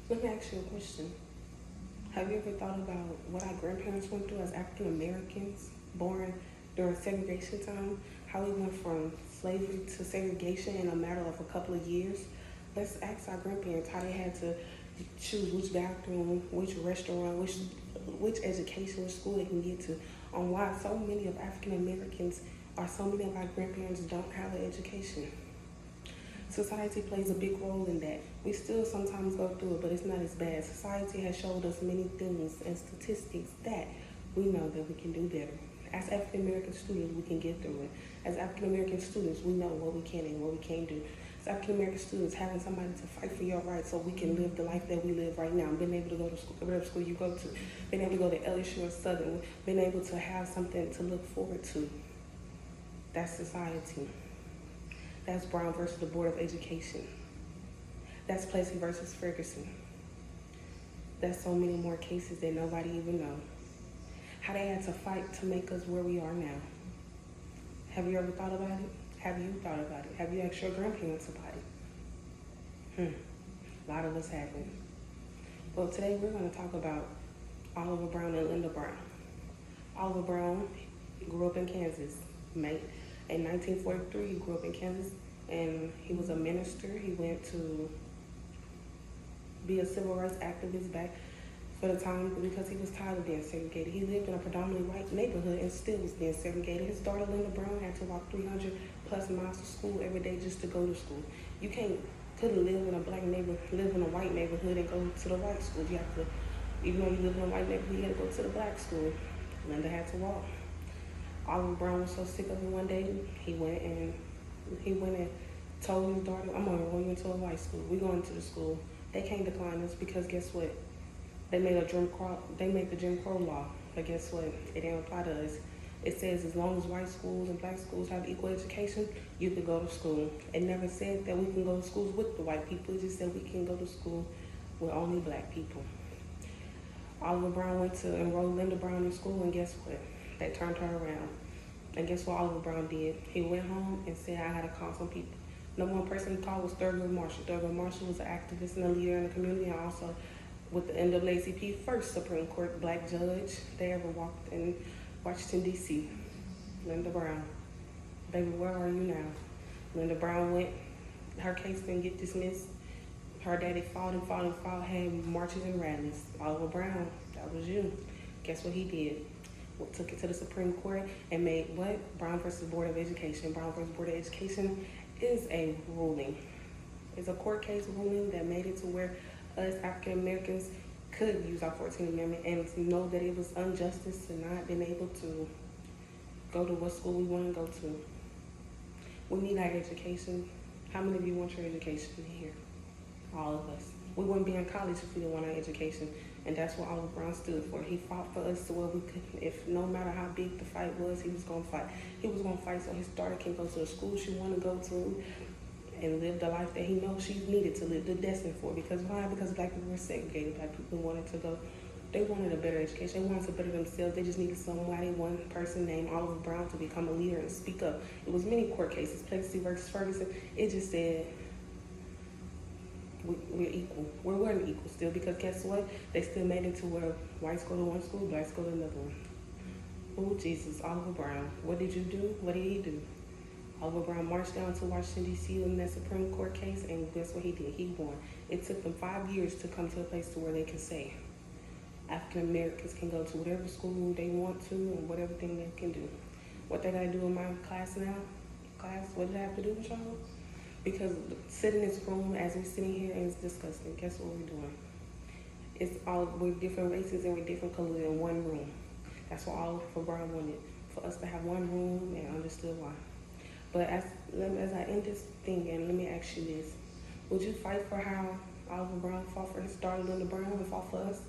Let me ask you a question. Have you ever thought about what our grandparents went through as African Americans born during segregation time? How we went from slavery to segregation in a matter of a couple of years? Let's ask our grandparents how they had to choose which bathroom, which restaurant, which education, which school they can get to, on why so many of African Americans or so many of our grandparents don't have an education. Society plays a big role in that. We still sometimes go through it, but it's not as bad. Society has showed us many things and statistics that we know that we can do better. As African American students, we can get through it. As African American students, we know what we can and what we can't do. As African American students, having somebody to fight for your rights so we can live the life that we live right now, being able to go to school, whatever school you go to, being able to go to LSU or Southern, being able to have something to look forward to. That's society. That's Brown versus the Board of Education. That's Plessy versus Ferguson. That's so many more cases that nobody even knows. How they had to fight to make us where we are now. Have you ever thought about it? Have you thought about it? Have you asked your grandparents about it? A lot of us haven't. Well, today we're going to talk about Oliver Brown and Linda Brown. Oliver Brown grew up in Kansas, mate. In 1943, he grew up in Kansas, and he was a minister. He went to be a civil rights activist back for the time because he was tired of being segregated. He lived in a predominantly white neighborhood and still was being segregated. His daughter, Linda Brown, had to walk 300 plus miles to school every day just to go to school. You couldn't live in a black neighborhood, live in a white neighborhood and go to the white school. You have to, even though you live in a white neighborhood, you had to go to the black school. Linda had to walk. Oliver Brown was so sick of it one day, he went and told his daughter, I'm gonna enroll you into a white school. We're going to the school. They can't decline us because guess what? They made the Jim Crow law, but guess what? It didn't apply to us. It says as long as white schools and black schools have equal education, you can go to school. It never said that we can go to schools with the white people. It just said we can go to school with only black people. Oliver Brown went to enroll Linda Brown in school, and guess what? They turned her around. And guess what Oliver Brown did? He went home and said, I had to call some people. Number one person he called was Thurgood Marshall. Thurgood Marshall was an activist and a leader in the community, and also with the NAACP first Supreme Court black judge they ever walked in Washington, D.C. Linda Brown. Baby, where are you now? Linda Brown went, her case didn't get dismissed. Her daddy fought, had marches and rallies. Oliver Brown, that was you. Guess what he did? Took it to the Supreme Court and made what? Brown versus Board of Education. Brown versus Board of Education is a ruling. It's a court case ruling that made it to where us African Americans could use our 14th Amendment and to know that it was injustice to not being able to go to what school we want to go to. We need our education. How many of you want your education here? All of us. We wouldn't be in college if we didn't want our education. And that's what Oliver Brown stood for. He fought for us to where we could, if no matter how big the fight was, he was going to fight. He was going to fight so his daughter can go to the school she want to go to and live the life that he knows she needed to live, the destined for. Because why? Because black people were segregated. Black people wanted to go, they wanted a better education. They wanted to better themselves. They just needed somebody, one person named Oliver Brown to become a leader and speak up. It was many court cases, Plessy versus Ferguson. It just said, we're equal. We weren't equal still because guess what? They still made it to where whites go to one school, blacks go to another one. Oh, Jesus, Oliver Brown. What did you do? What did he do? Oliver Brown marched down to Washington, D.C. in that Supreme Court case, and guess what he did? He won. It took them 5 years to come to a place to where they can say African Americans can go to whatever school they want to and whatever thing they can do. What they gotta do in my class now? What did I have to do with y'all? Because sitting in this room as we're sitting here is disgusting. Guess what we're doing? We're different races and we're different colors in one room. That's what Oliver Brown wanted, for us to have one room and understood why. But as I end this thing, and let me ask you this. Would you fight for how Oliver Brown fought for his daughter Linda Brown and fought for us?